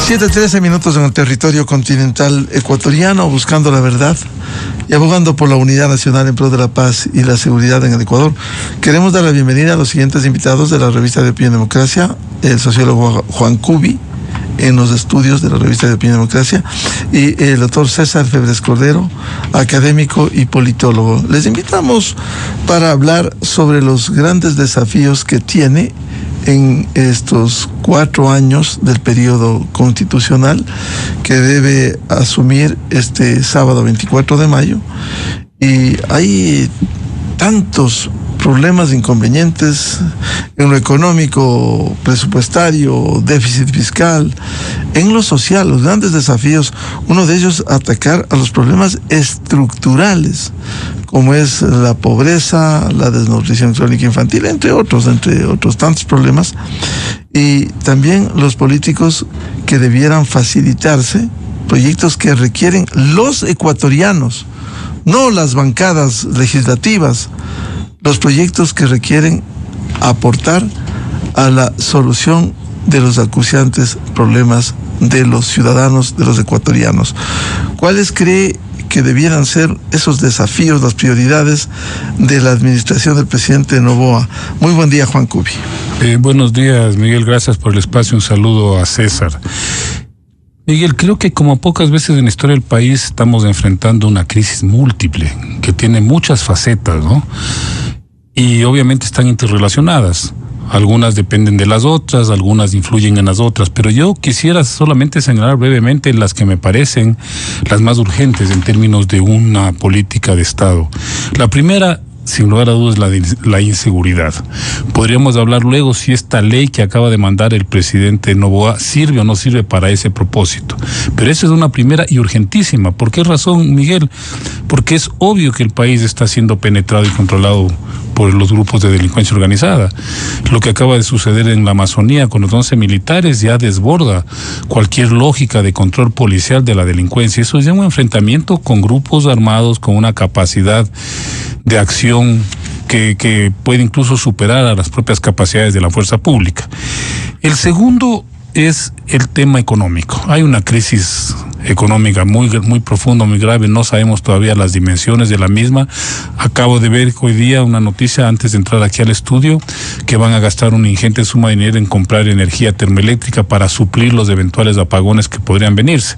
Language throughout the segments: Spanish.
7:13 en el territorio continental ecuatoriano, buscando la verdad y abogando por la unidad nacional en pro de la paz y la seguridad en el Ecuador. Queremos dar la bienvenida a los siguientes invitados de la revista de Opinión y Democracia: el sociólogo Juan Cubi, en los estudios de la revista de Opinión y Democracia, y el doctor César Febres Cordero, académico y politólogo. Les invitamos para hablar sobre los grandes desafíos que tiene en estos 4 años del periodo constitucional que debe asumir este sábado 24 de mayo. Y hay tantos problemas, inconvenientes en lo económico, presupuestario, déficit fiscal, en lo social, los grandes desafíos. Uno de ellos, atacar a los problemas estructurales, como es la pobreza, la desnutrición crónica infantil, entre otros tantos problemas. Y también los políticos que debieran facilitarse, proyectos que requieren los ecuatorianos, no las bancadas legislativas, los proyectos que requieren aportar a la solución de los acuciantes problemas de los ciudadanos, de los ecuatorianos. ¿Cuáles cree que debieran ser esos desafíos, las prioridades de la administración del presidente Noboa? Muy buen día, Juan Cubi. Buenos días, Miguel, gracias por el espacio. Un saludo a César. Miguel, creo que como pocas veces en la historia del país estamos enfrentando una crisis múltiple que tiene muchas facetas, ¿no? Y obviamente están interrelacionadas. Algunas dependen de las otras, algunas influyen en las otras, pero yo quisiera solamente señalar brevemente las que me parecen las más urgentes en términos de una política de Estado. La primera, sin lugar a dudas, es la inseguridad. Podríamos hablar luego si esta ley que acaba de mandar el presidente Noboa sirve o no sirve para ese propósito. Pero esa es una primera y urgentísima. ¿Por qué razón, Miguel? Porque es obvio que el país está siendo penetrado y controlado por los grupos de delincuencia organizada. Lo que acaba de suceder en la Amazonía con los 11 militares ya desborda cualquier lógica de control policial de la delincuencia. Eso es ya un enfrentamiento con grupos armados con una capacidad de acción que puede incluso superar a las propias capacidades de la fuerza pública. El segundo es el tema económico. Hay una crisis económica muy profunda, muy grave. No sabemos todavía las dimensiones de la misma. Acabo de ver hoy día una noticia antes de entrar aquí al estudio que van a gastar una ingente suma de dinero en comprar energía termoeléctrica para suplir los eventuales apagones que podrían venirse,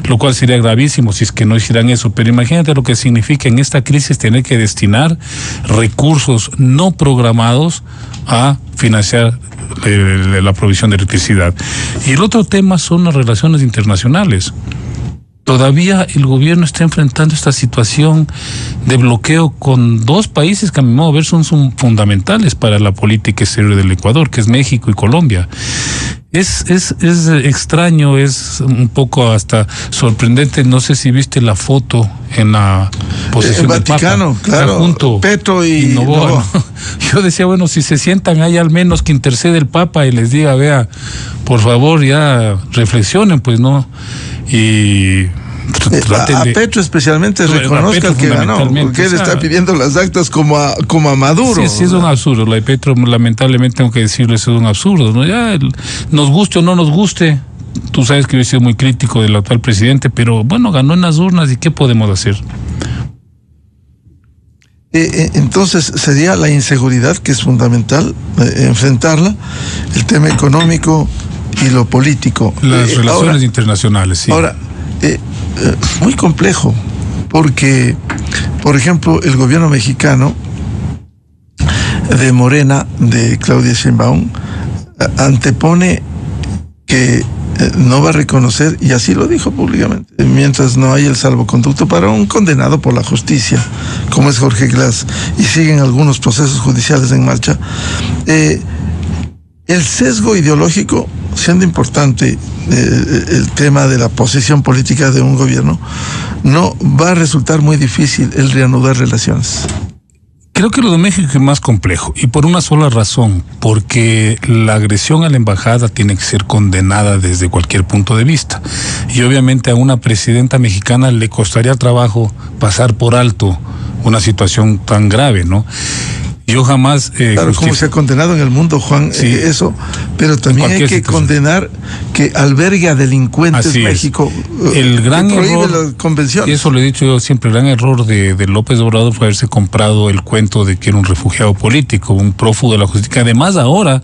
lo cual sería gravísimo si es que no hicieran eso. Pero imagínate lo que significa en esta crisis tener que destinar recursos no programados a financiar la provisión de electricidad. Y el otro tema son las relaciones internacionales. Todavía el gobierno está enfrentando esta situación de bloqueo con 2 países que a mi modo de ver son fundamentales para la política exterior del Ecuador, que es México y Colombia. Es extraño, es un poco hasta sorprendente. No sé si viste la foto en la posesión del Vaticano, Papa, claro, junto Petro y Noboa, Noboa. ¿no? Yo decía, bueno, si se sientan ahí al menos que intercede el Papa y les diga, vea, por favor, ya reflexionen, pues, ¿no? Y a Petro especialmente reconozca el que ganó, porque él está pidiendo las actas como a Maduro. Sí, es un absurdo. La de Petro, lamentablemente, tengo que decirlo, es un absurdo, ¿no? Ya, nos guste o no nos guste, tú sabes que yo he sido muy crítico del actual presidente, pero bueno, ganó en las urnas, ¿y qué podemos hacer? Entonces sería la inseguridad, que es fundamental enfrentarla, el tema económico y lo político. Las relaciones internacionales, sí. Ahora, muy complejo, porque, por ejemplo, el gobierno mexicano de Morena, de Claudia Sheinbaum, antepone que no va a reconocer, y así lo dijo públicamente, mientras no haya el salvoconducto para un condenado por la justicia, como es Jorge Glass, y siguen algunos procesos judiciales en marcha. El sesgo ideológico, siendo importante el tema de la posición política de un gobierno, no va a resultar muy difícil el reanudar relaciones. Creo que lo de México es más complejo, y por una sola razón, porque la agresión a la embajada tiene que ser condenada desde cualquier punto de vista, y obviamente a una presidenta mexicana le costaría trabajo pasar por alto una situación tan grave, ¿no? Yo jamás... claro, como se ha condenado en el mundo, Juan, sí, eso, pero también hay que situación. Condenar que albergue a delincuentes. Así México. El gran que prohíbe error, las convenciones. y eso lo he dicho yo siempre, el gran error de López Obrador fue haberse comprado el cuento de que era un refugiado político, un prófugo de la justicia, que además ahora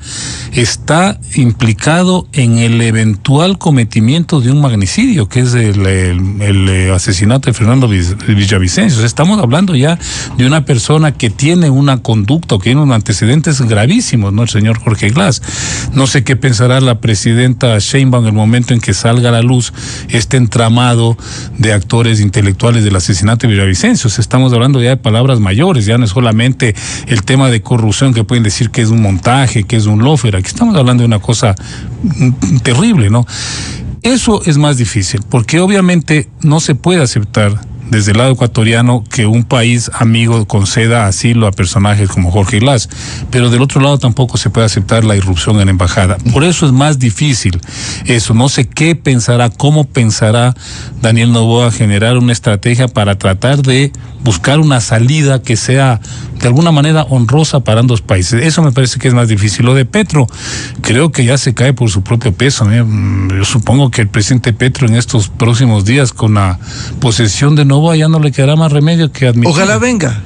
está implicado en el eventual cometimiento de un magnicidio, que es el asesinato de Fernando Villavicencio. O sea, estamos hablando ya de una persona que tiene una conducta o que tiene unos antecedentes gravísimos, ¿no? El señor Jorge Glass. No sé qué pensará la presidenta Sheinbaum en el momento en que salga a la luz este entramado de actores intelectuales del asesinato de Villavicencio. O sea, estamos hablando ya de palabras mayores, ya no es solamente el tema de corrupción que pueden decir que es un montaje, que es un lofer. Aquí estamos hablando de una cosa terrible, ¿no? Eso es más difícil, porque obviamente no se puede aceptar desde el lado ecuatoriano que un país amigo conceda asilo a personajes como Jorge Glass, pero del otro lado tampoco se puede aceptar la irrupción en la embajada. Por eso es más difícil eso. No sé qué pensará, cómo pensará Daniel Noboa generar una estrategia para tratar de buscar una salida que sea de alguna manera honrosa para ambos países. Eso me parece que es más difícil. Lo de Petro, creo que ya se cae por su propio peso. Yo supongo que el presidente Petro en estos próximos días, con la posesión de Noboa, ya no le quedará más remedio que admitir. Ojalá venga.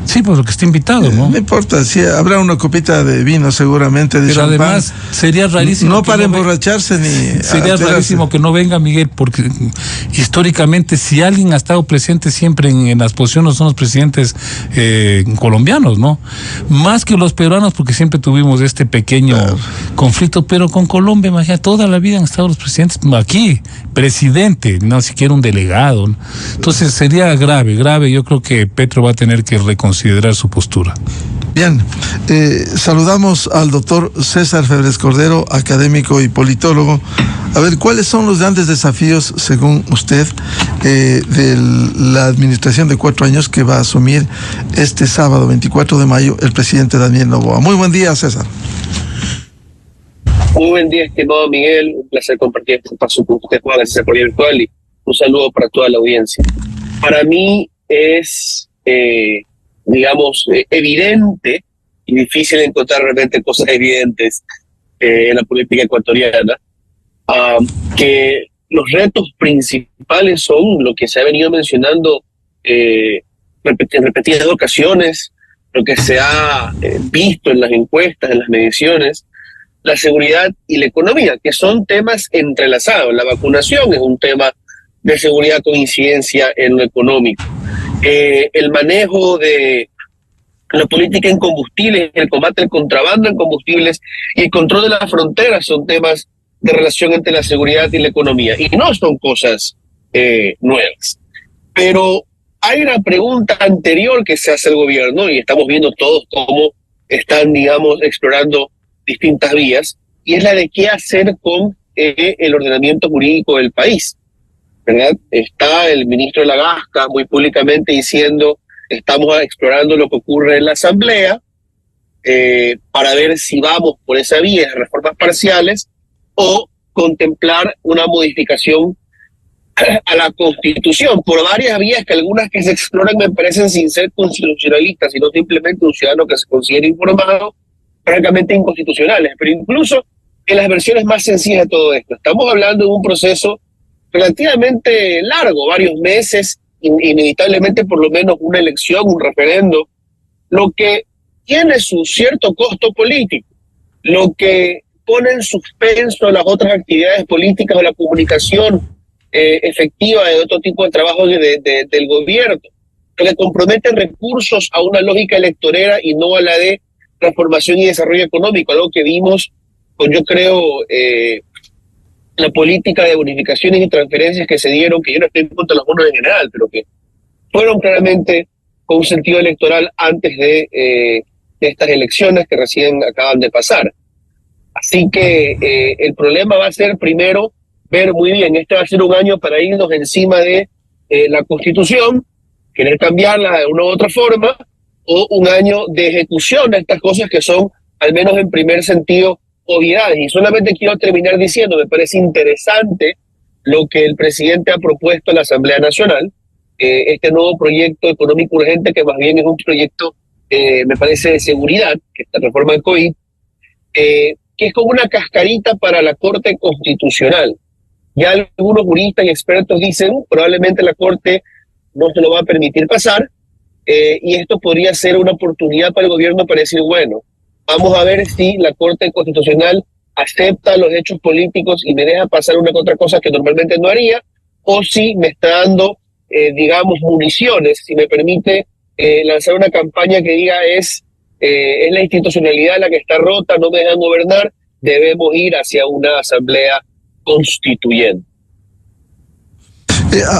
Sí, pues lo que está invitado, ¿no? No importa, sí, habrá una copita de vino seguramente, de pero champán. Además sería rarísimo. No para emborracharse ni... Sería rarísimo que no venga, Miguel, porque históricamente si alguien ha estado presente siempre en las posiciones son los presidentes colombianos, ¿no? Más que los peruanos, porque siempre tuvimos este pequeño conflicto, pero con Colombia, imagínate, toda la vida han estado los presidentes aquí, presidente, no siquiera un delegado, ¿no? Entonces sería grave, yo creo que Petro va a tener que reconsiderar su postura. Bien, saludamos al doctor César Febres Cordero, académico y politólogo. A ver, ¿cuáles son los grandes desafíos, según usted, de la administración de 4 años que va a asumir este sábado 24 de mayo el presidente Daniel Noboa? Muy buen día, César. Muy buen día, estimado Miguel. Un placer compartir este espacio con usted, Juan, gracias por el virtual, y un saludo para toda la audiencia. Para mí es... digamos, evidente y difícil encontrar realmente cosas evidentes en la política ecuatoriana, que los retos principales son lo que se ha venido mencionando en repetidas ocasiones, lo que se ha visto en las encuestas, en las mediciones, la seguridad y la economía, que son temas entrelazados. La vacunación es un tema de seguridad con incidencia en lo económico. El manejo de la política en combustibles, el combate al contrabando en combustibles y el control de las fronteras son temas de relación entre la seguridad y la economía. Y no son cosas nuevas. Pero hay una pregunta anterior que se hace al gobierno, y estamos viendo todos cómo están, digamos, explorando distintas vías, y es la de qué hacer con el ordenamiento jurídico del país, ¿verdad? Está el ministro de la Gasca muy públicamente diciendo: estamos explorando lo que ocurre en la Asamblea para ver si vamos por esa vía de reformas parciales o contemplar una modificación a la Constitución por varias vías, que algunas que se exploran me parecen sin ser constitucionalistas, sino simplemente un ciudadano que se considere informado, francamente inconstitucionales. Pero incluso en las versiones más sencillas de todo esto, estamos hablando de un proceso relativamente largo, varios meses, inevitablemente por lo menos una elección, un referendo, lo que tiene su cierto costo político, lo que pone en suspenso las otras actividades políticas o la comunicación efectiva de otro tipo de trabajo del gobierno, lo que compromete recursos a una lógica electorera y no a la de transformación y desarrollo económico, algo que vimos con, yo creo, la política de bonificaciones y transferencias que se dieron, que yo no estoy en contra de los bonos en general, pero que fueron claramente con un sentido electoral antes de estas elecciones que recién acaban de pasar. Así que el problema va a ser, primero, ver muy bien, este va a ser un año para irnos encima de la Constitución, querer cambiarla de una u otra forma, o un año de ejecución de estas cosas que son, al menos en primer sentido, obviedades. Y solamente quiero terminar diciendo, me parece interesante lo que el presidente ha propuesto a la Asamblea Nacional, este nuevo proyecto económico urgente, que más bien es un proyecto me parece, de seguridad, que esta reforma del COVID, que es como una cascarita para la Corte Constitucional. Ya algunos juristas y expertos dicen, probablemente la Corte no se lo va a permitir pasar, y esto podría ser una oportunidad para el gobierno para decir, bueno, vamos a ver si la Corte Constitucional acepta los hechos políticos y me deja pasar una que otra cosa que normalmente no haría, o si me está dando, digamos, municiones, si me permite lanzar una campaña que diga es la institucionalidad la que está rota, no me dejan gobernar, debemos ir hacia una asamblea constituyente.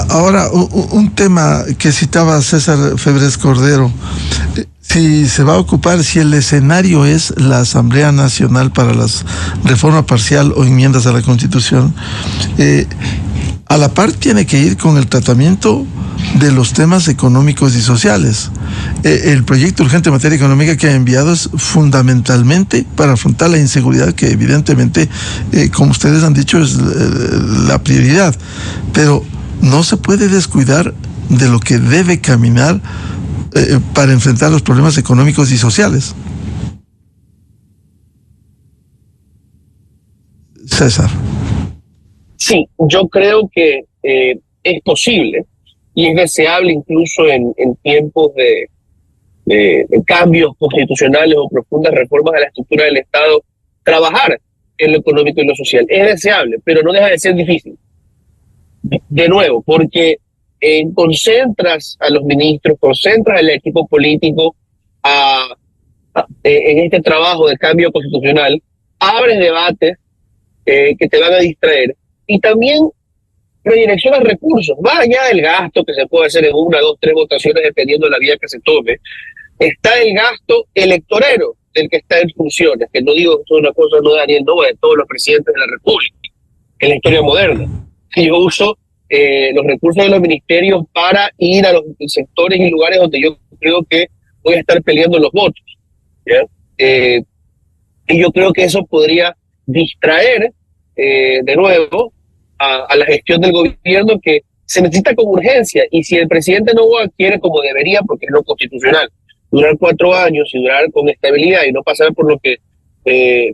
Ahora, un tema que citaba César Febres Cordero, si se va a ocupar, si el escenario es la Asamblea Nacional para la reforma parcial o enmiendas a la Constitución, a la par tiene que ir con el tratamiento de los temas económicos y sociales. El proyecto urgente en materia económica que ha enviado es fundamentalmente para afrontar la inseguridad, que evidentemente, como ustedes han dicho, es la prioridad, pero no se puede descuidar de lo que debe caminar para enfrentar los problemas económicos y sociales. César. Sí, yo creo que es posible y es deseable incluso en tiempos de cambios constitucionales o profundas reformas a la estructura del Estado, trabajar en lo económico y lo social. Es deseable, pero no deja de ser difícil. De nuevo, porque concentras a los ministros, concentras al equipo político en este trabajo de cambio constitucional, abres debates que te van a distraer y también redireccionas recursos, más allá del gasto que se puede hacer en 1, 2, 3 votaciones dependiendo de la vía que se tome, está el gasto electorero del que está en funciones, que no digo esto es una cosa no de Daniel Noboa, de todos los presidentes de la República, en la historia moderna. Yo uso los recursos de los ministerios para ir a los sectores y lugares donde yo creo que voy a estar peleando los votos, ¿ya? Y yo creo que eso podría distraer de nuevo a la gestión del gobierno, que se necesita con urgencia. Y si el presidente Noboa quiere, como debería, porque es lo constitucional, durar 4 años y durar con estabilidad y no pasar por lo que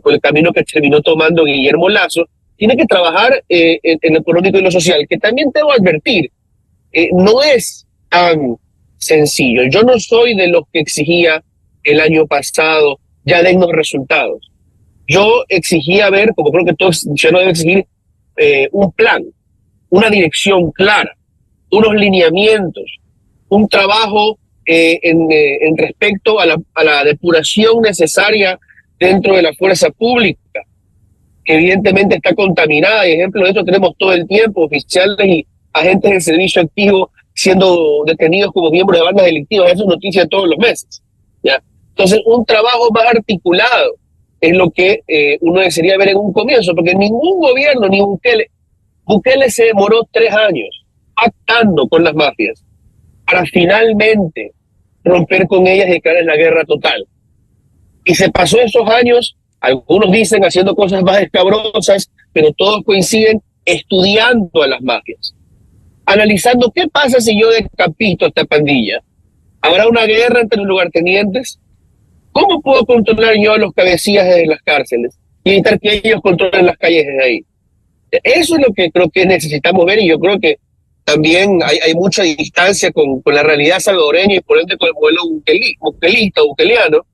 por el camino que terminó tomando Guillermo Lasso, tiene que trabajar en lo económico y lo social, que también debo advertir, no es tan sencillo. Yo no soy de los que exigía el año pasado, ya dennos resultados. Yo exigía ver, como creo que todos ya no deben exigir, un plan, una dirección clara, unos lineamientos, un trabajo en respecto a la depuración necesaria dentro de la fuerza pública, que evidentemente está contaminada, y ejemplo de esto tenemos todo el tiempo, oficiales y agentes del servicio activo siendo detenidos como miembros de bandas delictivas. Eso es noticia todos los meses, ¿ya? Entonces, un trabajo más articulado es lo que uno desearía ver en un comienzo, porque ningún gobierno, ni Bukele se demoró 3 años pactando con las mafias para finalmente romper con ellas y declarar la guerra total. Y se pasó esos años, algunos dicen haciendo cosas más escabrosas, pero todos coinciden estudiando a las mafias, analizando qué pasa si yo decapito a esta pandilla. ¿Habrá una guerra entre los lugartenientes? ¿Cómo puedo controlar yo a los cabecillas desde las cárceles y evitar que ellos controlen las calles desde ahí? Eso es lo que creo que necesitamos ver, y yo creo que también hay mucha distancia con la realidad salvadoreña y por ende con el modelo bukeliano,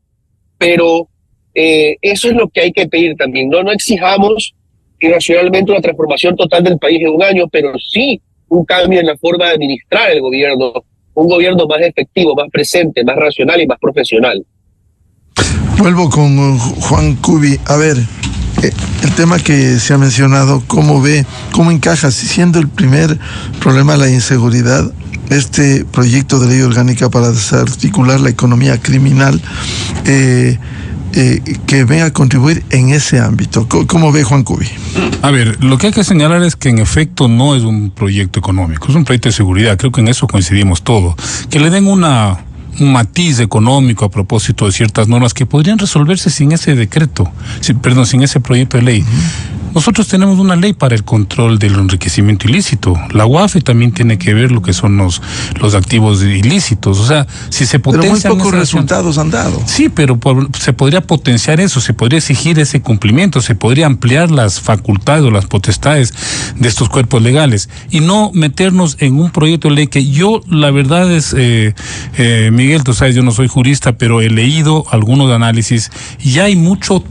pero eso es lo que hay que pedir también. No exijamos irracionalmente una transformación total del país en un año, pero sí un cambio en la forma de administrar el gobierno, un gobierno más efectivo, más presente, más racional y más profesional. Vuelvo con Juan Cubi. A ver, el tema que se ha mencionado, ¿cómo encaja, siendo el primer problema la inseguridad, este proyecto de ley orgánica para desarticular la economía criminal que venga a contribuir en ese ámbito? ¿Cómo ve Juan Cubi? A ver, lo que hay que señalar es que en efecto no es un proyecto económico, es un proyecto de seguridad. Creo que en eso coincidimos todos. Que le den un matiz económico a propósito de ciertas normas que podrían resolverse sin ese decreto, sin ese proyecto de ley. Nosotros tenemos una ley para el control del enriquecimiento ilícito. La UAFE también tiene que ver lo que son los activos ilícitos. O sea, si se potencian... Pero muy pocos resultados han dado. Sí, pero se podría potenciar eso, se podría exigir ese cumplimiento, se podría ampliar las facultades o las potestades de estos cuerpos legales y no meternos en un proyecto de ley que yo, la verdad es, Miguel, tú sabes, yo no soy jurista, pero he leído algunos análisis y hay mucho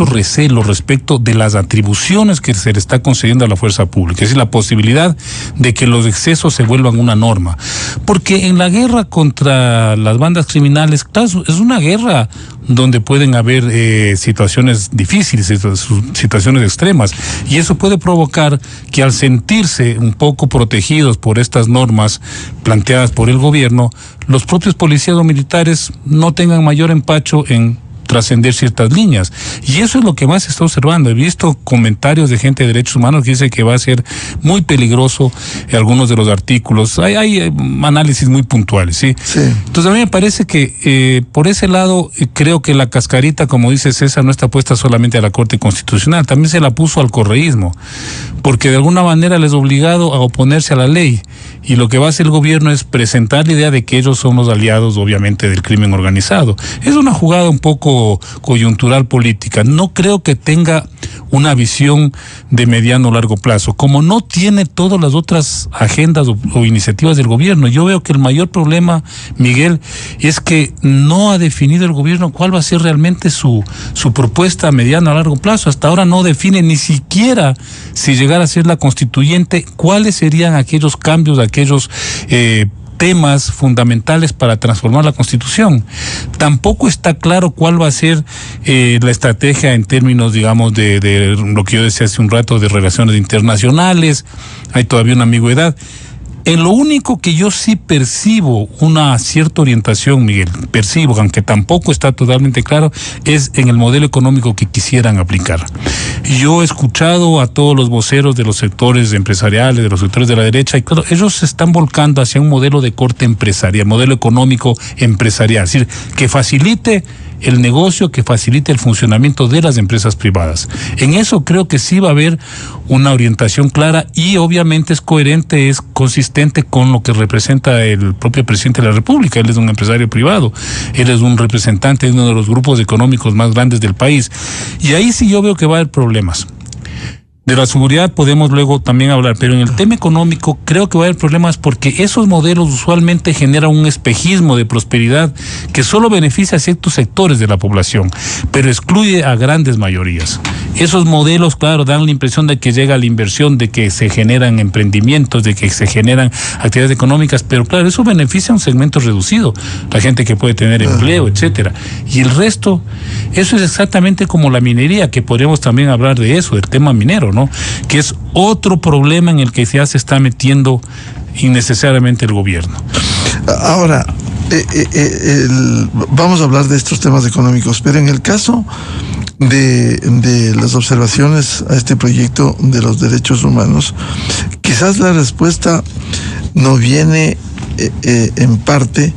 recelo respecto de las atribuciones que se le está concediendo a la fuerza pública, es decir, la posibilidad de que los excesos se vuelvan una norma. Porque en la guerra contra las bandas criminales, claro, es una guerra donde pueden haber situaciones difíciles, situaciones extremas, y eso puede provocar que al sentirse un poco protegidos por estas normas planteadas por el gobierno, los propios policías o militares no tengan mayor empacho en trascender ciertas líneas. Y eso es lo que más se está observando. He visto comentarios de gente de derechos humanos que dice que va a ser muy peligroso algunos de los artículos. Hay análisis muy puntuales, ¿sí? Sí. Entonces a mí me parece que por ese lado creo que la cascarita, como dice César, no está puesta solamente a la Corte Constitucional, también se la puso al correísmo, porque de alguna manera les ha obligado a oponerse a la ley. Y lo que va a hacer el gobierno es presentar la idea de que ellos son los aliados, obviamente, del crimen organizado. Es una jugada un poco coyuntural política. No creo que tenga una visión de mediano o largo plazo, como no tiene todas las otras agendas o iniciativas del gobierno. Yo veo que el mayor problema, Miguel, es que no ha definido el gobierno cuál va a ser realmente su propuesta a mediano o largo plazo. Hasta ahora no define ni siquiera, si llegara a ser la constituyente, cuáles serían aquellos cambios, aquellos temas fundamentales para transformar la Constitución. Tampoco está claro cuál va a ser la estrategia en términos, digamos, de lo que yo decía hace un rato, de relaciones internacionales. Hay todavía una ambigüedad. En lo único que yo sí percibo una cierta orientación, Miguel, aunque tampoco está totalmente claro, es en el modelo económico que quisieran aplicar. Yo he escuchado a todos los voceros de los sectores empresariales, de los sectores de la derecha, y claro, ellos se están volcando hacia un modelo de corte empresarial, modelo económico empresarial, es decir, que facilite el negocio, que facilite el funcionamiento de las empresas privadas. En eso creo que sí va a haber una orientación clara y obviamente es coherente, es consistente con lo que representa el propio presidente de la República. Él es un empresario privado, él es un representante de uno de los grupos económicos más grandes del país. Y ahí sí yo veo que va a haber problemas. De la seguridad podemos luego también hablar, pero en el tema económico creo que va a haber problemas porque esos modelos usualmente generan un espejismo de prosperidad que solo beneficia a ciertos sectores de la población, pero excluye a grandes mayorías. Esos modelos, claro, dan la impresión de que llega la inversión, de que se generan emprendimientos, de que se generan actividades económicas, pero claro, eso beneficia a un segmento reducido, la gente que puede tener empleo, etcétera. Y el resto, eso es exactamente como la minería, que podríamos también hablar de eso, del tema minero, ¿no? Que es otro problema en el que ya se está metiendo innecesariamente el gobierno. Ahora, vamos a hablar de estos temas económicos, pero en el caso de las observaciones a este proyecto de los derechos humanos, quizás la respuesta no viene en parte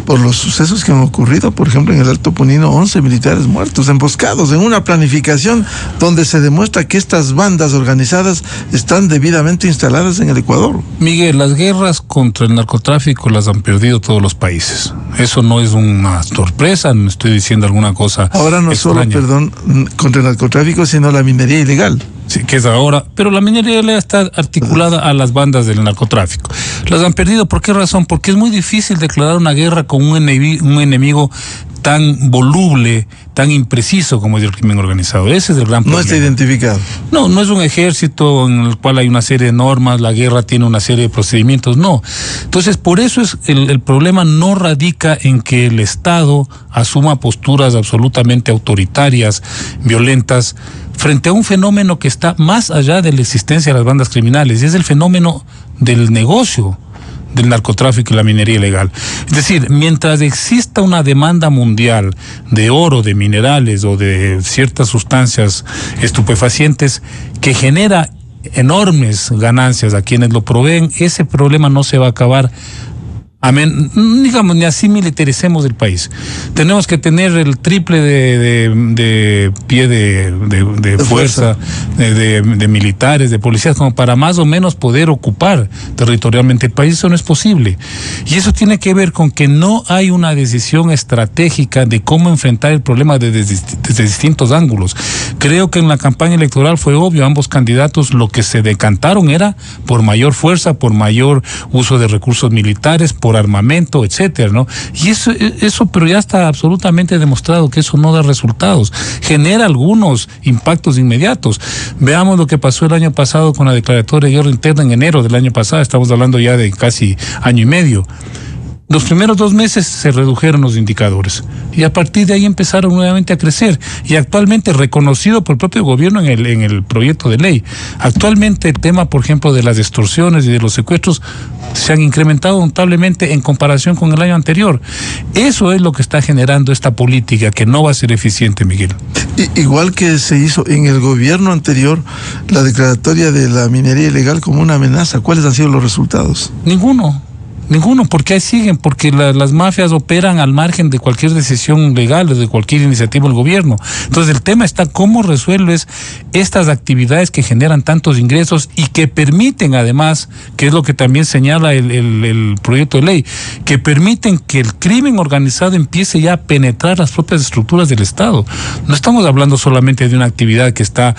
por los sucesos que han ocurrido, por ejemplo, en el Alto Punino, 11 militares muertos, emboscados, en una planificación donde se demuestra que estas bandas organizadas están debidamente instaladas en el Ecuador. Miguel, las guerras contra el narcotráfico las han perdido todos los países. Eso no es una sorpresa, no estoy diciendo alguna cosa. Ahora no extraña. Solo, contra el narcotráfico, sino la minería ilegal. Sí, que es ahora, pero la minería ilegal está articulada a las bandas del narcotráfico. Las han perdido, ¿por qué razón? Porque es muy difícil declarar una guerra con un enemigo tan voluble, tan impreciso como es el crimen organizado. Ese es el gran problema. No está identificado. No es un ejército en el cual hay una serie de normas, la guerra tiene una serie de procedimientos, no. Entonces, por eso es el problema no radica en que el Estado asuma posturas absolutamente autoritarias, violentas, frente a un fenómeno que está más allá de la existencia de las bandas criminales, y es el fenómeno del negocio del narcotráfico y la minería ilegal. Es decir, mientras exista una demanda mundial de oro, de minerales o de ciertas sustancias estupefacientes que genera enormes ganancias a quienes lo proveen, ese problema no se va a acabar Digamos, ni así militaricemos el país. Tenemos que tener el triple de pie de fuerza, de militares, de policías, como para más o menos poder ocupar territorialmente el país. Eso no es posible. Y eso tiene que ver con que no hay una decisión estratégica de cómo enfrentar el problema desde distintos ángulos. Creo que en la campaña electoral fue obvio, ambos candidatos lo que se decantaron era por mayor fuerza, por mayor uso de recursos militares, por armamento, etcétera, ¿no? Y eso, pero ya está absolutamente demostrado que eso no da resultados. Genera algunos impactos inmediatos. Veamos lo que pasó el año pasado con la declaratoria de guerra interna en enero del año pasado. Estamos hablando ya de casi año y medio. Los primeros 2 meses se redujeron los indicadores y a partir de ahí empezaron nuevamente a crecer y actualmente reconocido por el propio gobierno en el proyecto de ley. Actualmente el tema, por ejemplo, de las extorsiones y de los secuestros se han incrementado notablemente en comparación con el año anterior. Eso es lo que está generando esta política que no va a ser eficiente, Miguel. Igual que se hizo en el gobierno anterior la declaratoria de la minería ilegal como una amenaza. ¿Cuáles han sido los resultados? Ninguno, porque ahí siguen, porque las mafias operan al margen de cualquier decisión legal, de cualquier iniciativa del gobierno. Entonces el tema está cómo resuelves estas actividades que generan tantos ingresos y que permiten además, que es lo que también señala el proyecto de ley, que permiten que el crimen organizado empiece ya a penetrar las propias estructuras del Estado. No estamos hablando solamente de una actividad que está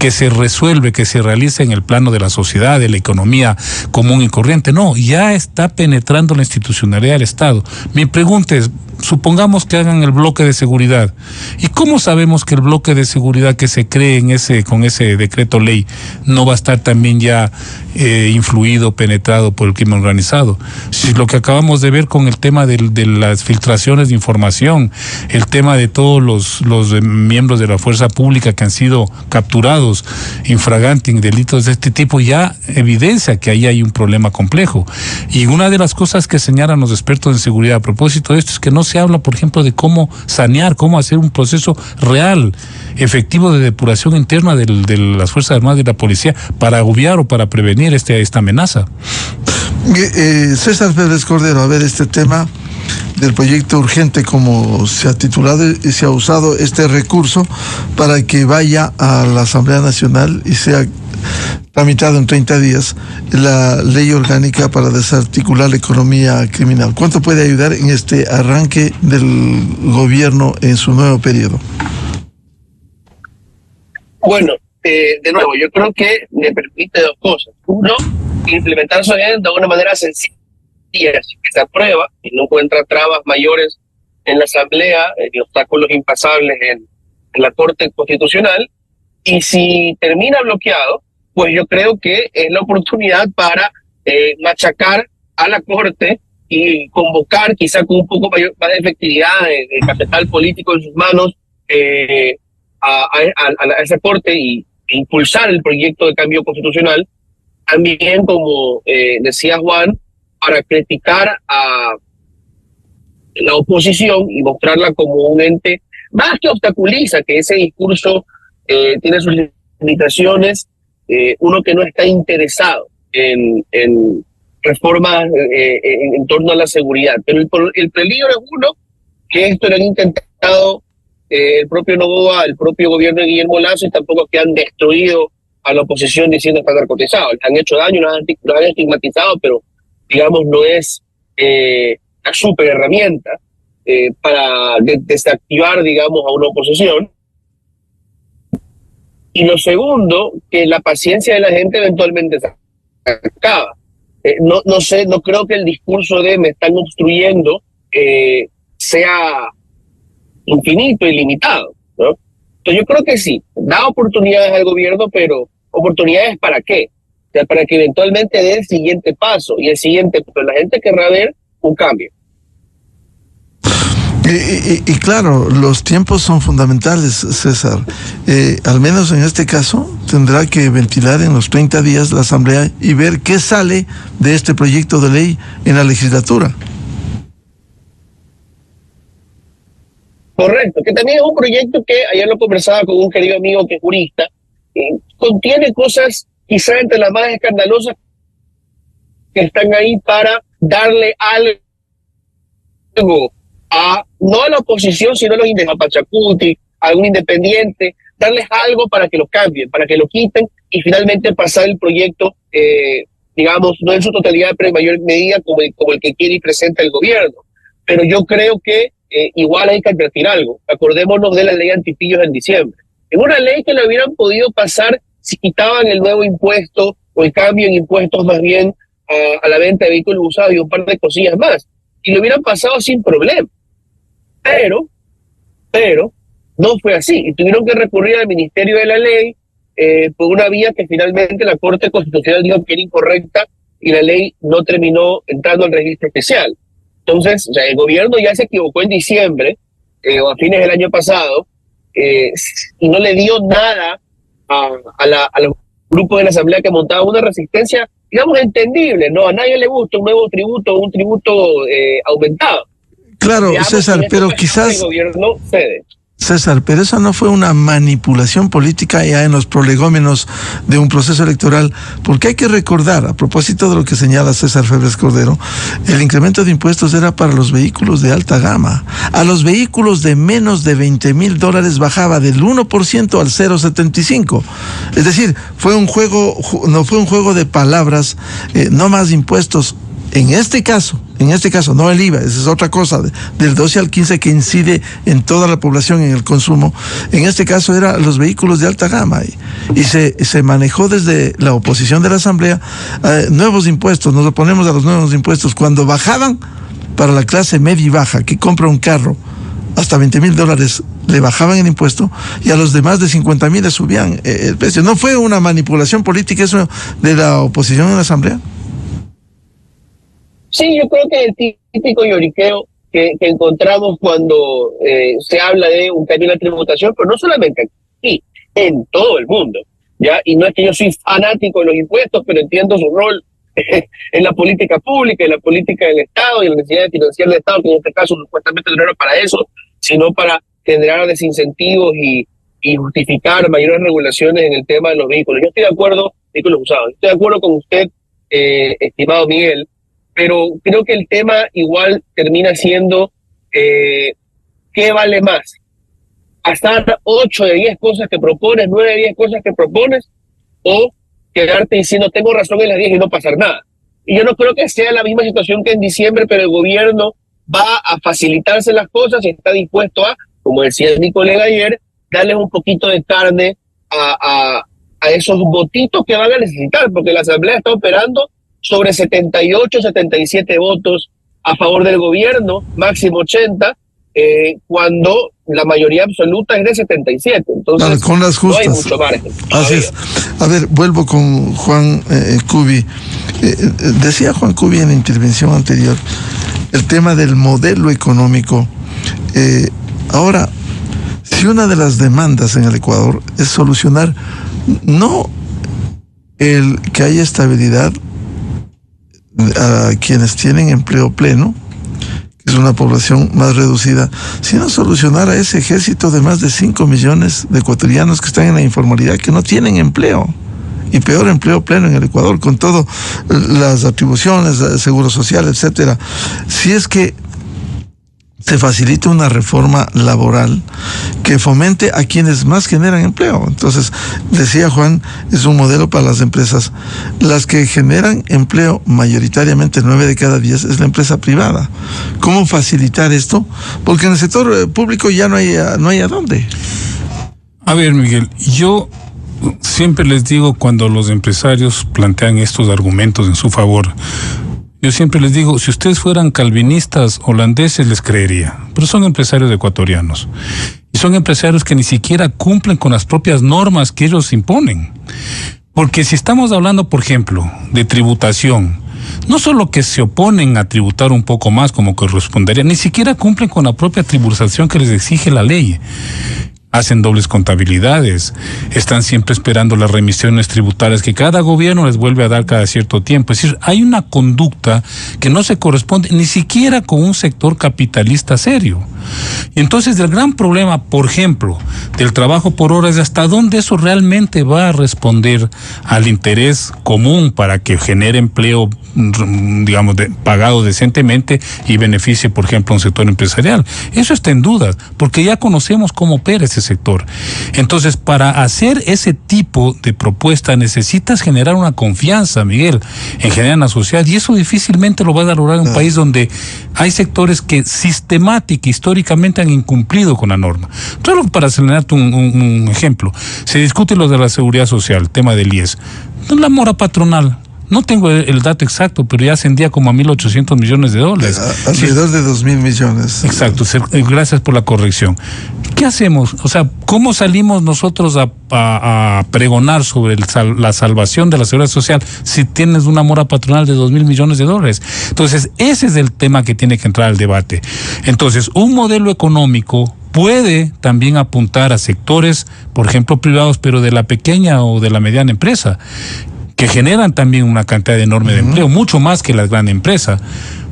que se resuelve, que se realiza en el plano de la sociedad, de la economía común y corriente. No, ya está penetrando la institucionalidad del Estado. Mi pregunta es, supongamos que hagan el bloque de seguridad. ¿Y cómo sabemos que el bloque de seguridad que se cree con ese decreto ley no va a estar también ya influido, penetrado por el crimen organizado? Si lo que acabamos de ver con el tema de las filtraciones de información, el tema de todos los miembros de la fuerza pública que han sido capturados infraganti en delitos de este tipo, ya evidencia que ahí hay un problema complejo. Y una de las cosas que señalan los expertos en seguridad a propósito de esto es que no se habla, por ejemplo, de cómo sanear, cómo hacer un proceso real, efectivo de depuración interna de las Fuerzas Armadas y de la policía para obviar o para prevenir esta amenaza. César Pérez Cordero, a ver, este tema del proyecto urgente, como se ha titulado, y se ha usado este recurso para que vaya a la Asamblea Nacional y sea tramitado en 30 días la ley orgánica para desarticular la economía criminal. ¿Cuánto puede ayudar en este arranque del gobierno en su nuevo periodo? Bueno, de nuevo, yo creo que le permite 2 cosas. Uno, implementar su agenda de una manera sencilla, que se aprueba y no encuentra trabas mayores en la Asamblea, ni obstáculos impasables en la Corte Constitucional. Y si termina bloqueado, pues yo creo que es la oportunidad para machacar a la Corte y convocar, quizá con un poco más de efectividad, de capital político en sus manos, a esa Corte y impulsar el proyecto de cambio constitucional. También, como decía Juan, para criticar a la oposición y mostrarla como un ente más que obstaculiza, que ese discurso tiene sus limitaciones, uno que no está interesado en reformas en torno a la seguridad. Pero el peligro es uno, que esto lo han intentado el propio Noboa, el propio gobierno de Guillermo Lasso, y tampoco que han destruido a la oposición diciendo que está narcotizado. Les han hecho daño, los han estigmatizado, pero digamos no es una super herramienta para desactivar, digamos, a una oposición. Y lo segundo, que la paciencia de la gente eventualmente se acaba. No sé, no creo que el discurso de me están obstruyendo sea infinito, ilimitado, ¿no? Entonces yo creo que sí, da oportunidades al gobierno, pero ¿oportunidades para qué? O sea, para que eventualmente dé el siguiente paso, y el siguiente, pues la gente querrá ver un cambio. Y claro, los tiempos son fundamentales, César. Al menos en este caso, tendrá que ventilar en los 30 días la Asamblea y ver qué sale de este proyecto de ley en la legislatura. Correcto, que también es un proyecto que ayer lo conversaba con un querido amigo que es jurista, contiene cosas quizá entre las más escandalosas que están ahí para darle algo no a la oposición, sino a los a Pachacuti, a algún independiente, darles algo para que lo cambien, para que lo quiten y finalmente pasar el proyecto, digamos, no en su totalidad, pero en mayor medida como el que quiere y presenta el gobierno. Pero yo creo que igual hay que advertir algo. Acordémonos de la ley antipillos en diciembre. En una ley que lo hubieran podido pasar si quitaban el nuevo impuesto o el cambio en impuestos más bien a la venta de vehículos usados y un par de cosillas más. Y lo hubieran pasado sin problema. Pero no fue así. Y tuvieron que recurrir al Ministerio de la Ley por una vía que finalmente la Corte Constitucional dijo que era incorrecta y la ley no terminó entrando al registro especial. Entonces, o sea, el gobierno ya se equivocó en diciembre o a fines del año pasado y no le dio nada a los grupos de la Asamblea que montaban una resistencia, digamos, entendible, ¿no? A nadie le gusta un nuevo tributo, un tributo aumentado. Claro, Digamos, César, pero quizás... El gobierno cede. César, pero eso no fue una manipulación política ya en los prolegómenos de un proceso electoral, porque hay que recordar, a propósito de lo que señala César Febres Cordero, el incremento de impuestos era para los vehículos de alta gama. A los vehículos de menos de $20,000 bajaba del 1% al 0,75%. Es decir, no fue un juego de palabras, no más impuestos. En este caso, no el IVA, esa es otra cosa, del 12 al 15 que incide en toda la población en el consumo. En este caso eran los vehículos de alta gama y se manejó desde la oposición de la Asamblea nuevos impuestos, nos oponemos a los nuevos impuestos. Cuando bajaban para la clase media y baja, que compra un carro, hasta $20,000 le bajaban el impuesto y a los demás de 50,000 le subían el precio. ¿No fue una manipulación política eso de la oposición en la Asamblea? Sí, yo creo que el típico lloriqueo que encontramos cuando se habla de un cambio en la tributación, pero no solamente aquí, en todo el mundo, ¿ya? Y no es que yo soy fanático de los impuestos, pero entiendo su rol en la política pública, en la política del Estado y en la necesidad de financiar el Estado, que en este caso supuestamente no era para eso, sino para generar desincentivos y justificar mayores regulaciones en el tema de los vehículos. Yo estoy de acuerdo, vehículos usados, estoy de acuerdo con usted, estimado Miguel, pero creo que el tema igual termina siendo ¿qué vale más? ¿Gastar 8 de 10 cosas que propones, 9 de 10 cosas que propones? ¿O quedarte diciendo tengo razón en las 10 y no pasar nada? Y yo no creo que sea la misma situación que en diciembre, pero el gobierno va a facilitarse las cosas y está dispuesto a, como decía mi colega ayer, darles un poquito de carne a esos votitos que van a necesitar, porque la Asamblea está operando sobre 78, 77 votos a favor del gobierno, máximo 80, cuando la mayoría absoluta es de 77. Entonces, claro, con las justas. No hay mucho margen. Así es. A ver, vuelvo con Juan Cubi. Decía Juan Cubi en la intervención anterior el tema del modelo económico. Ahora, si una de las demandas en el Ecuador es solucionar no el que haya estabilidad a quienes tienen empleo pleno, que es una población más reducida, sino solucionar a ese ejército de más de 5 millones de ecuatorianos que están en la informalidad, que no tienen empleo, y peor empleo pleno en el Ecuador, con todas las atribuciones, seguro social, etcétera. Si es que se facilita una reforma laboral que fomente a quienes más generan empleo. Entonces, decía Juan, es un modelo para las empresas. Las que generan empleo, mayoritariamente 9 de cada 10, es la empresa privada. ¿Cómo facilitar esto? Porque en el sector público ya no hay a dónde. A ver, Miguel, yo siempre les digo cuando los empresarios plantean estos argumentos en su favor, yo siempre les digo, si ustedes fueran calvinistas holandeses les creería, pero son empresarios ecuatorianos. Y son empresarios que ni siquiera cumplen con las propias normas que ellos imponen. Porque si estamos hablando, por ejemplo, de tributación, no solo que se oponen a tributar un poco más como correspondería, ni siquiera cumplen con la propia tributación que les exige la ley. Hacen dobles contabilidades, están siempre esperando las remisiones tributarias que cada gobierno les vuelve a dar cada cierto tiempo. Es decir, hay una conducta que no se corresponde ni siquiera con un sector capitalista serio. Y entonces el gran problema, por ejemplo, del trabajo por hora es hasta dónde eso realmente va a responder al interés común para que genere empleo, digamos, pagado decentemente y beneficie, por ejemplo, a un sector empresarial. Eso está en duda, porque ya conocemos cómo opera ese sector. Entonces, para hacer ese tipo de propuesta necesitas generar una confianza, Miguel, en general en la sociedad, y eso difícilmente lo va a lograr en un país donde hay sectores que sistemática, históricamente han incumplido con la norma. Solo para señalarte un ejemplo, se discute lo de la seguridad social, el tema del IES, la mora patronal. No tengo el dato exacto, pero ya ascendía como a $1.800 millones. Alrededor de 2.000 millones. Exacto, gracias por la corrección. ¿Qué hacemos? O sea, ¿cómo salimos nosotros a pregonar sobre la salvación de la seguridad social si tienes una mora patronal de $2.000 millones? Entonces, ese es el tema que tiene que entrar al debate. Entonces, un modelo económico puede también apuntar a sectores, por ejemplo, privados, pero de la pequeña o de la mediana empresa, que generan también una cantidad enorme de empleo, mucho más que las grandes empresas,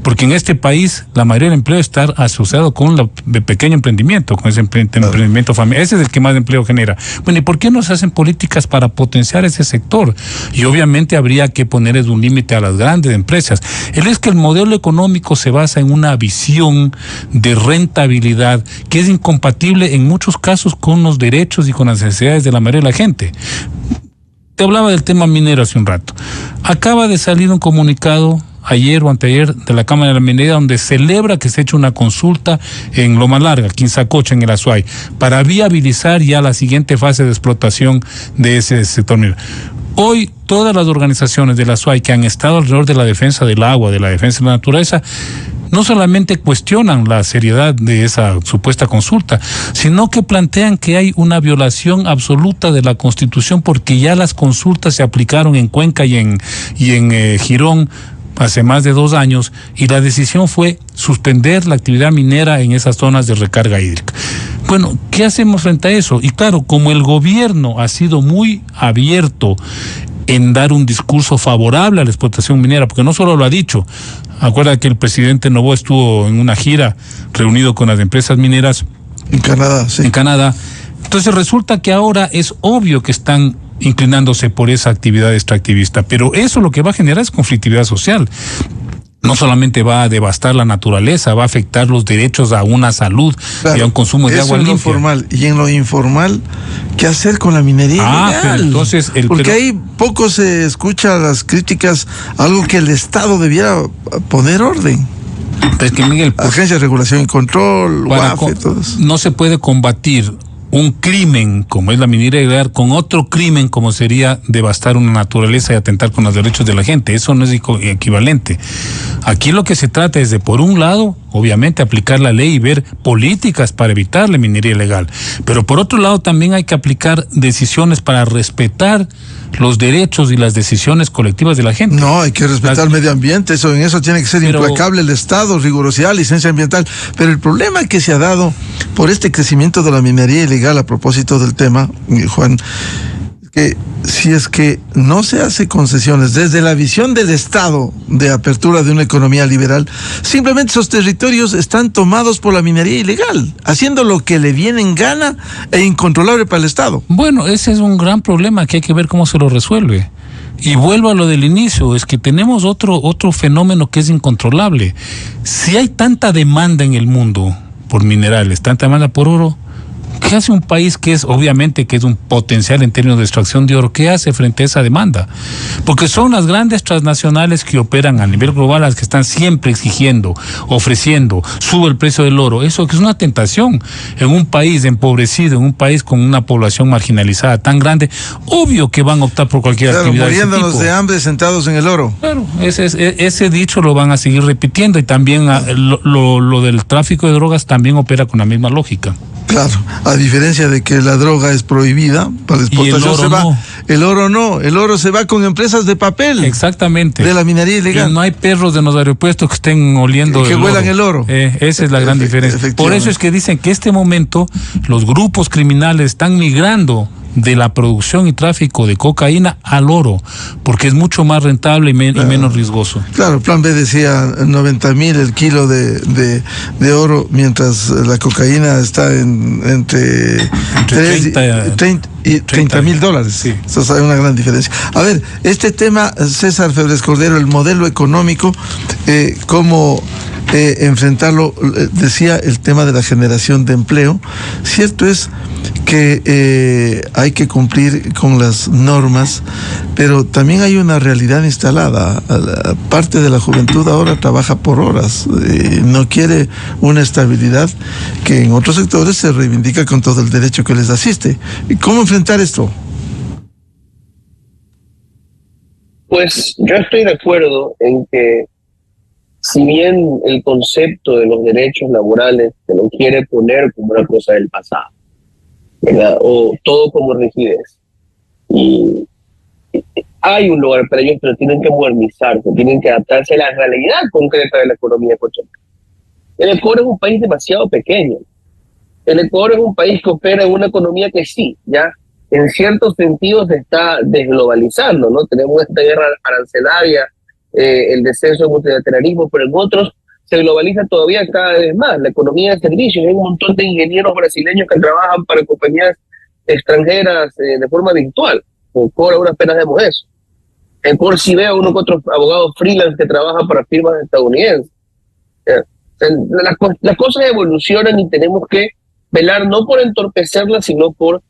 porque en este país la mayoría del empleo está asociado con el pequeño emprendimiento, con ese emprendimiento familiar. Ese es el que más empleo genera. Bueno, ¿y por qué no se hacen políticas para potenciar ese sector? Y obviamente habría que ponerles un límite a las grandes empresas. Es que el modelo económico se basa en una visión de rentabilidad que es incompatible en muchos casos con los derechos y con las necesidades de la mayoría de la gente. Te hablaba del tema minero hace un rato. Acaba de salir un comunicado ayer o anteayer de la Cámara de la Minería donde celebra que se ha hecho una consulta en Loma Larga, Quinzacocha, en el Azuay, para viabilizar ya la siguiente fase de explotación de ese sector minero. Hoy todas las organizaciones del Azuay que han estado alrededor de la defensa del agua, de la defensa de la naturaleza, no solamente cuestionan la seriedad de esa supuesta consulta, sino que plantean que hay una violación absoluta de la Constitución porque ya las consultas se aplicaron en Cuenca y en Girón hace más de 2 años y la decisión fue suspender la actividad minera en esas zonas de recarga hídrica. Bueno, ¿qué hacemos frente a eso? Y claro, como el gobierno ha sido muy abierto en dar un discurso favorable a la explotación minera, porque no solo lo ha dicho. Acuerda que el presidente Noboa estuvo en una gira reunido con las empresas mineras en Canadá, sí. En Canadá. Entonces resulta que ahora es obvio que están inclinándose por esa actividad extractivista, pero eso lo que va a generar es conflictividad social. No solamente va a devastar la naturaleza, va a afectar los derechos a una salud, claro, y a un consumo de agua limpia. Eso en lo formal. Y en lo informal, ¿qué hacer con la minería ilegal? Pero entonces porque ahí poco se escucha las críticas, algo que el Estado debiera poner orden. Es que, Miguel, Agencia de Regulación y Control, UAFE, todo eso. No se puede combatir un crimen como es la minería ilegal con otro crimen como sería devastar una naturaleza y atentar con los derechos de la gente. Eso no es equivalente. Aquí lo que se trata es de, por un lado, obviamente aplicar la ley y ver políticas para evitar la minería ilegal, pero por otro lado también hay que aplicar decisiones para respetar los derechos y las decisiones colectivas de la gente. No, hay que respetar el medio ambiente, en eso tiene que ser implacable el Estado, rigurosidad, licencia ambiental, pero el problema que se ha dado por este crecimiento de la minería ilegal, a propósito del tema, Juan, que si es que no se hace concesiones desde la visión del Estado de apertura de una economía liberal, simplemente esos territorios están tomados por la minería ilegal, haciendo lo que le viene en gana e incontrolable para el Estado. Bueno, ese es un gran problema que hay que ver cómo se lo resuelve. Y vuelvo a lo del inicio, es que tenemos otro fenómeno que es incontrolable. Si hay tanta demanda en el mundo por minerales, tanta demanda por oro, ¿qué hace un país que es, obviamente, que es un potencial en términos de extracción de oro? ¿Qué hace frente a esa demanda? Porque son las grandes transnacionales que operan a nivel global las que están siempre exigiendo, ofreciendo, sube el precio del oro. Eso es una tentación en un país empobrecido, en un país con una población marginalizada tan grande. Obvio que van a optar por cualquier actividad. Muriéndonos de hambre sentados en el oro. Claro, ese dicho lo van a seguir repitiendo y también lo del tráfico de drogas también opera con la misma lógica. Claro, a diferencia de que la droga es prohibida, para la exportación se va. No. El oro no, el oro se va con empresas de papel. Exactamente. De la minería ilegal. Y no hay perros en los aeropuertos que estén oliendo que huelan el oro. Esa es la gran diferencia. Por eso es que dicen que en este momento los grupos criminales están migrando de la producción y tráfico de cocaína al oro, porque es mucho más rentable y menos riesgoso. Claro, Plan B decía 90,000 el kilo de oro, mientras la cocaína está entre 30,000 dólares. Sí. Entonces hay una gran diferencia. A ver, este tema, César Febres Cordero, el modelo económico, cómo enfrentarlo, decía el tema de la generación de empleo. Cierto es que hay que cumplir con las normas, pero también hay una realidad instalada. Parte de la juventud ahora trabaja por horas, no quiere una estabilidad que en otros sectores se reivindica con todo el derecho que les asiste. ¿Cómo enfrentar esto? Pues yo estoy de acuerdo en que, si bien el concepto de los derechos laborales se lo quiere poner como una cosa del pasado, ¿verdad? O todo como rigidez. Y hay un lugar para ellos, pero tienen que modernizarse, tienen que adaptarse a la realidad concreta de la economía ecuatoriana. El Ecuador es un país demasiado pequeño. El Ecuador es un país que opera en una economía que sí, ya en ciertos sentidos se está desglobalizando, ¿no? Tenemos esta guerra arancelaria, el descenso del multilateralismo, pero en otros se globaliza todavía cada vez más. La economía de servicios, hay un montón de ingenieros brasileños que trabajan para compañías extranjeras de forma virtual. Por ahora apenas vemos eso. Por si veo uno que otros abogados freelance que trabajan para firmas estadounidenses. Las cosas evolucionan y tenemos que velar no por entorpecerlas, sino por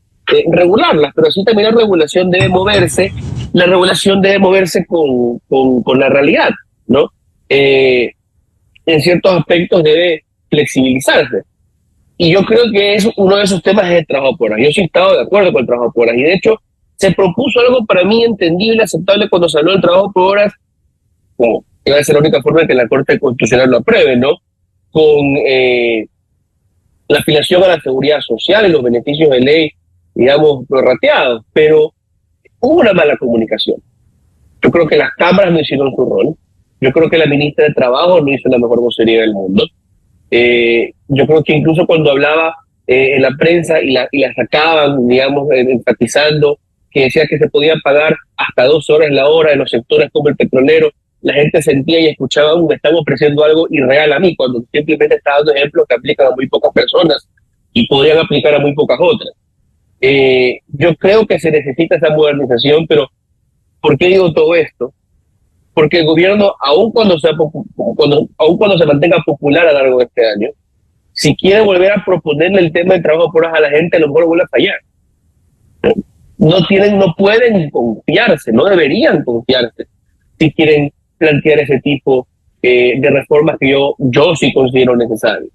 regularlas, pero así también la regulación debe moverse. La regulación debe moverse con la realidad, ¿no? En ciertos aspectos debe flexibilizarse. Y yo creo que es uno de esos temas es el trabajo por horas. Yo sí he estado de acuerdo con el trabajo por horas. Y de hecho, se propuso algo para mí entendible, aceptable cuando se habló del trabajo por horas, como que va a ser la única forma de que la Corte Constitucional lo apruebe, ¿no? Con la afiliación a la seguridad social y los beneficios de ley, digamos, prorrateados. Pero hubo una mala comunicación. Yo creo que las cámaras no hicieron su rol. Yo creo que la ministra de Trabajo no hizo la mejor vocería del mundo. Yo creo que incluso cuando hablaba en la prensa y la sacaban, digamos, enfatizando que decía que se podía pagar hasta 2 horas la hora en los sectores como el petrolero, la gente sentía y escuchaba, me están ofreciendo algo irreal a mí, cuando simplemente está dando ejemplos que aplican a muy pocas personas y podrían aplicar a muy pocas otras. Yo creo que se necesita esa modernización, pero ¿por qué digo todo esto? Porque el gobierno, aun cuando se mantenga popular a lo largo de este año, si quiere volver a proponerle el tema del trabajo por horas a la gente, a lo mejor vuelve a fallar. No pueden confiarse, no deberían confiarse si quieren plantear ese tipo de reformas que yo sí considero necesarias.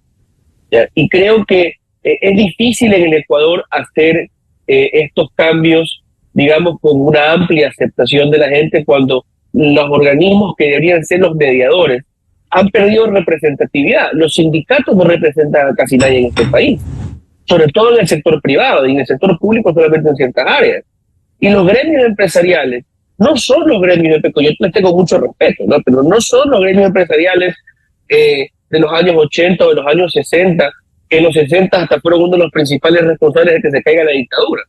Y creo que es difícil en el Ecuador hacer estos cambios, digamos, con una amplia aceptación de la gente cuando los organismos que deberían ser los mediadores han perdido representatividad. Los sindicatos no representan a casi nadie en este país, sobre todo en el sector privado, y en el sector público solamente en ciertas áreas. Y los gremios empresariales no son los gremios, yo les tengo mucho respeto, ¿no? Pero no son los gremios empresariales de los años 80 o de los años 60, que en los 60 hasta fueron uno de los principales responsables de que se caiga la dictadura.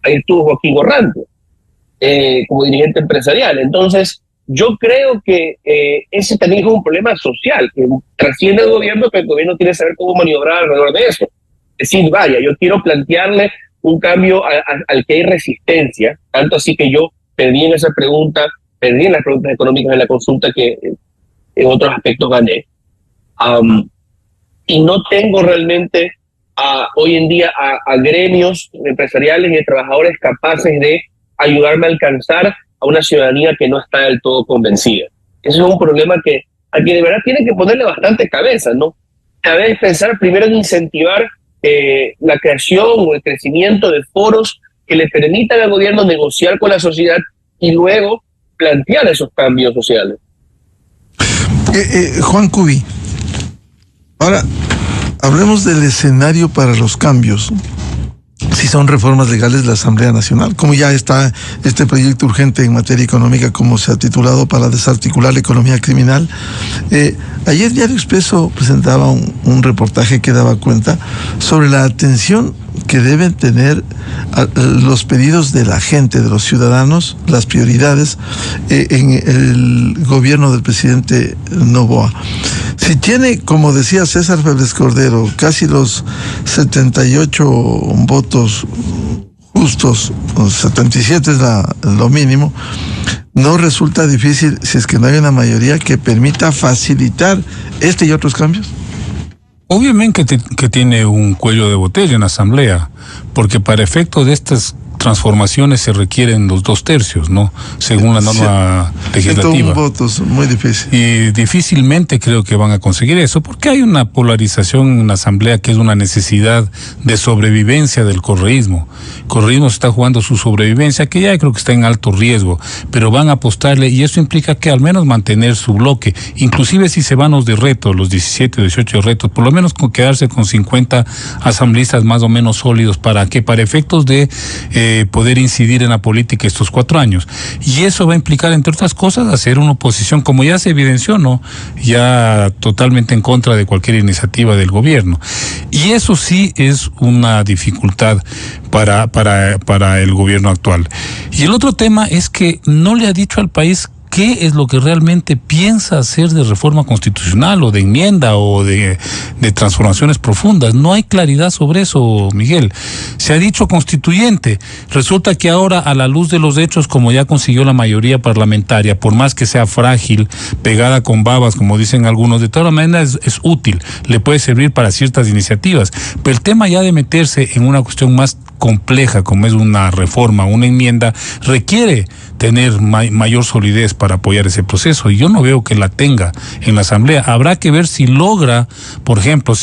Ahí estuvo Joaquín Gorrante como dirigente empresarial. Entonces, yo creo que ese también es un problema social que trasciende el gobierno, que el gobierno tiene que saber cómo maniobrar alrededor de eso. Es decir, vaya, yo quiero plantearle un cambio al que hay resistencia, tanto así que yo perdí en esa pregunta, perdí en las preguntas económicas de la consulta que en otros aspectos gané. Y no tengo realmente hoy en día a gremios empresariales y de trabajadores capaces de ayudarme a alcanzar a una ciudadanía que no está del todo convencida. Ese es un problema al que de verdad tiene que ponerle bastante cabeza, ¿no? A veces pensar primero en incentivar la creación o el crecimiento de foros que le permitan al gobierno negociar con la sociedad y luego plantear esos cambios sociales. Juan Cubi, ahora hablemos del escenario para los cambios. Si son reformas legales de la Asamblea Nacional, como ya está este proyecto urgente en materia económica, como se ha titulado, para desarticular la economía criminal. Ayer Diario Expreso presentaba un reportaje que daba cuenta sobre la atención que deben tener los pedidos de la gente, de los ciudadanos, las prioridades en el gobierno del presidente Noboa. Si tiene, como decía César Febres Cordero, casi los 78 votos justos, 77 es lo mínimo, no resulta difícil, si es que no hay una mayoría que permita facilitar este y otros cambios. Obviamente que tiene un cuello de botella en la Asamblea, porque para efecto de estas transformaciones se requieren los 2/3, ¿no? Según la norma legislativa. 101 votos, muy difícil. Y difícilmente creo que van a conseguir eso, porque hay una polarización en la Asamblea que es una necesidad de sobrevivencia del correísmo. El correísmo está jugando su sobrevivencia, que ya creo que está en alto riesgo, pero van a apostarle, y eso implica que al menos mantener su bloque, inclusive si se van los de reto, los 17 o 18 retos, por lo menos con quedarse con 50 asambleístas más o menos sólidos, para efectos de poder incidir en la política estos 4 años. Y eso va a implicar, entre otras cosas, hacer una oposición, como ya se evidenció, ¿no? Ya totalmente en contra de cualquier iniciativa del gobierno. Y eso sí es una dificultad para el gobierno actual. Y el otro tema es que no le ha dicho al país qué es lo que realmente piensa hacer de reforma constitucional o de enmienda o de transformaciones profundas. No hay claridad sobre eso, Miguel. Se ha dicho constituyente. Resulta que ahora, a la luz de los hechos, como ya consiguió la mayoría parlamentaria, por más que sea frágil, pegada con babas, como dicen algunos, de todas maneras es útil, le puede servir para ciertas iniciativas. Pero el tema ya de meterse en una cuestión más compleja, como es una reforma, una enmienda, requiere tener mayor solidez para apoyar ese proceso, y yo no veo que la tenga en la Asamblea. Habrá que ver si logra, por ejemplo,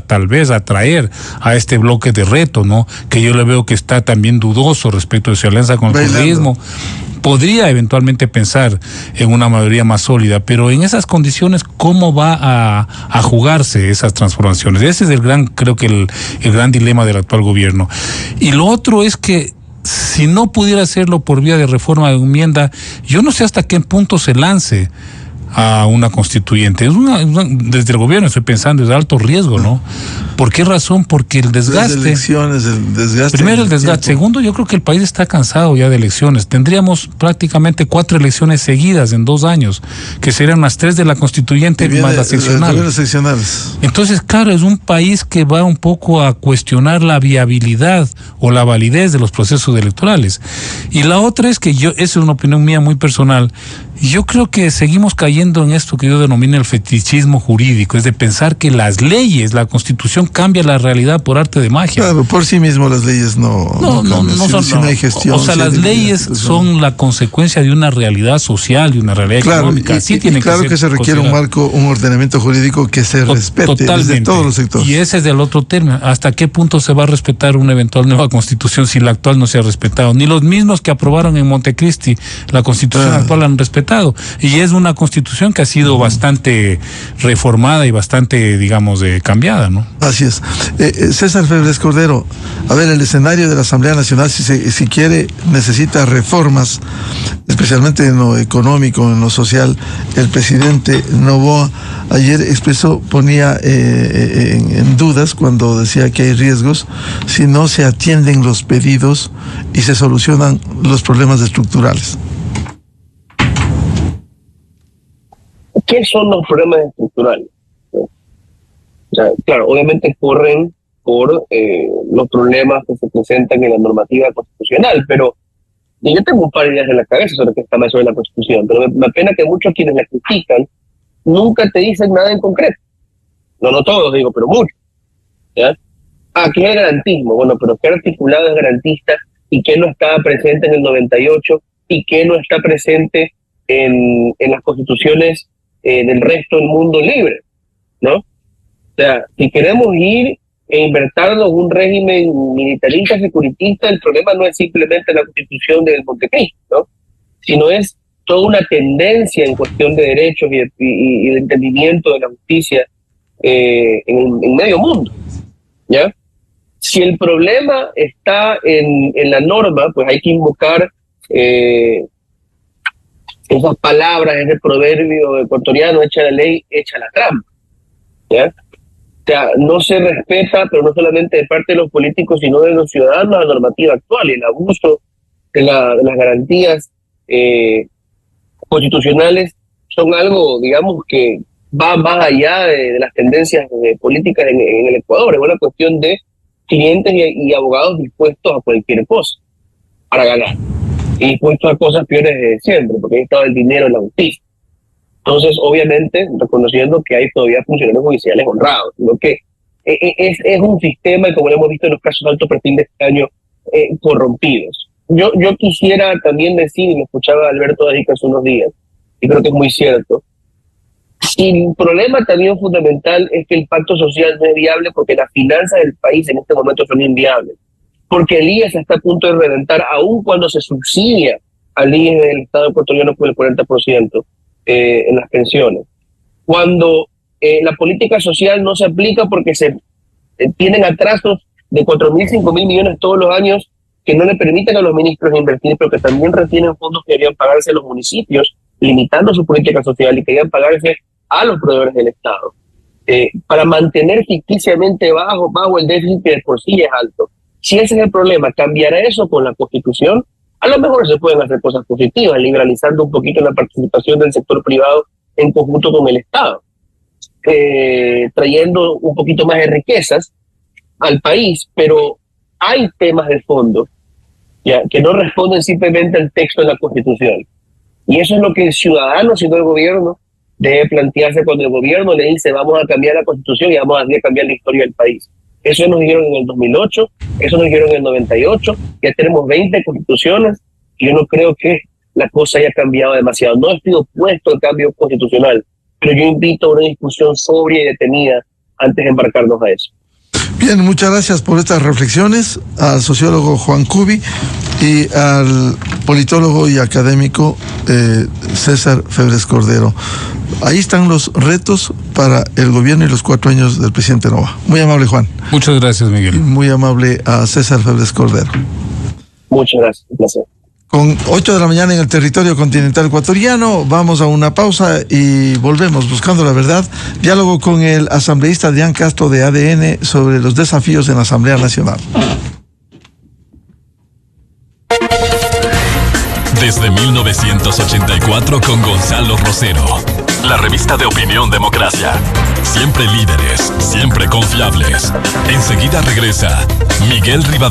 tal vez atraer a este bloque de reto, ¿no? Que yo le veo que está también dudoso respecto de su alianza con el correísmo. Podría eventualmente pensar en una mayoría más sólida, pero en esas condiciones, ¿cómo va a jugarse esas transformaciones? Ese es creo que el gran dilema del actual gobierno. Y lo otro es que, si no pudiera hacerlo por vía de reforma de enmienda, yo no sé hasta qué punto se lance a una constituyente. Desde el gobierno estoy pensando, es de alto riesgo, ¿no? ¿Por qué razón? Porque el desgaste. Las elecciones, el desgaste. Primero el desgaste. Segundo, yo creo que el país está cansado ya de elecciones. Tendríamos prácticamente 4 elecciones seguidas en 2 años, que serían las 3 de la constituyente más las seccionales. Entonces, claro, es un país que va un poco a cuestionar la viabilidad o la validez de los procesos electorales. Y la otra es que esa es una opinión mía muy personal, yo creo que seguimos cayendo en esto que yo denomino el fetichismo jurídico, es de pensar que las leyes, la Constitución cambia la realidad por arte de magia. Claro, por sí mismo las leyes no son, si no hay gestión. O sea, las leyes son la consecuencia de una realidad social, de una realidad económica. Sí, claro que se requiere un marco, un ordenamiento jurídico que se respete desde todos los sectores. Y ese es del otro término. ¿Hasta qué punto se va a respetar una eventual nueva Constitución si la actual no se ha respetado? Ni los mismos que aprobaron en Montecristi la Constitución actual han respetado. Y es una Constitución que ha sido bastante reformada y bastante, digamos, cambiada, ¿no? Así es. César Febres Cordero, a ver, el escenario de la Asamblea Nacional, si quiere, necesita reformas, especialmente en lo económico, en lo social. El presidente Noboa ayer ponía en dudas cuando decía que hay riesgos si no se atienden los pedidos y se solucionan los problemas estructurales. ¿Qué son los problemas estructurales? O sea, claro, obviamente corren por los problemas que se presentan en la normativa constitucional, pero yo tengo un par de ideas en la cabeza sobre qué está mal sobre la Constitución, pero me apena que muchos quienes la critican nunca te dicen nada en concreto. No todos, digo, pero muchos. ¿Ya? ¿Qué es el garantismo? Bueno, pero ¿qué articulado es garantista y qué no estaba presente en el 98 y qué no está presente en las constituciones del resto del mundo libre, ¿no? O sea, si queremos ir e invertirnos en un régimen militarista, securitista, el problema no es simplemente la Constitución del Montecristi, ¿no? Sino es toda una tendencia en cuestión de derechos y de entendimiento de la justicia en medio mundo, ¿ya? Si el problema está en la norma, pues hay que invocar esas palabras, ese proverbio ecuatoriano: echa la ley, echa la trampa, ¿ya? O sea, no se respeta, pero no solamente de parte de los políticos, sino de los ciudadanos, la normativa actual y el abuso de las garantías constitucionales son algo, digamos, que va más allá de las tendencias políticas en el Ecuador. Es una cuestión de clientes y abogados dispuestos a cualquier cosa para ganar. Y dispuestos a cosas peores de siempre, porque ahí estaba el dinero en la justicia. Entonces, obviamente, reconociendo que hay todavía funcionarios judiciales honrados, sino que es un sistema, y como lo hemos visto en los casos de alto perfil de este año, corrompidos. Yo quisiera también decir, y lo escuchaba Alberto Dajica hace unos días, y creo que es muy cierto, y el problema también fundamental es que el pacto social no es viable porque las finanzas del país en este momento son inviables. Porque el IES está a punto de reventar, aun cuando se subsidia al IES del Estado ecuatoriano con el 40% en las pensiones. Cuando la política social no se aplica porque se tienen atrasos de 4.000, 5.000 millones todos los años que no le permiten a los ministros invertir, pero que también retienen fondos que deberían pagarse a los municipios, limitando su política social, y que deberían pagarse a los proveedores del Estado, para mantener ficticiamente bajo el déficit que de por sí es alto. Si ese es el problema, cambiará eso con la Constitución. A lo mejor se pueden hacer cosas positivas, liberalizando un poquito la participación del sector privado en conjunto con el Estado, trayendo un poquito más de riquezas al país, pero hay temas de fondo ya que no responden simplemente al texto de la Constitución. Y eso es lo que el ciudadano, siendo el gobierno, debe plantearse cuando el gobierno le dice vamos a cambiar la Constitución y vamos a cambiar la historia del país. Eso nos dijeron en el 2008, eso nos dijeron en el 98, ya tenemos 20 constituciones y yo no creo que la cosa haya cambiado demasiado. No estoy opuesto al cambio constitucional, pero yo invito a una discusión sobria y detenida antes de embarcarnos a eso. Bien, muchas gracias por estas reflexiones al sociólogo Juan Cubi y al politólogo y académico César Febres Cordero. Ahí están los retos para el gobierno y los 4 años del presidente Noboa. Muy amable, Juan. Muchas gracias, Miguel. Muy amable a César Febres Cordero. Muchas gracias, un placer. Con 8 de la mañana en el territorio continental ecuatoriano, vamos a una pausa y volvemos buscando la verdad. Diálogo con el asambleísta Adrián Castro de ADN sobre los desafíos en la Asamblea Nacional. Desde 1984 con Gonzalo Rosero. La revista de opinión Democracia. Siempre líderes, siempre confiables. Enseguida regresa Miguel Rivadeneira.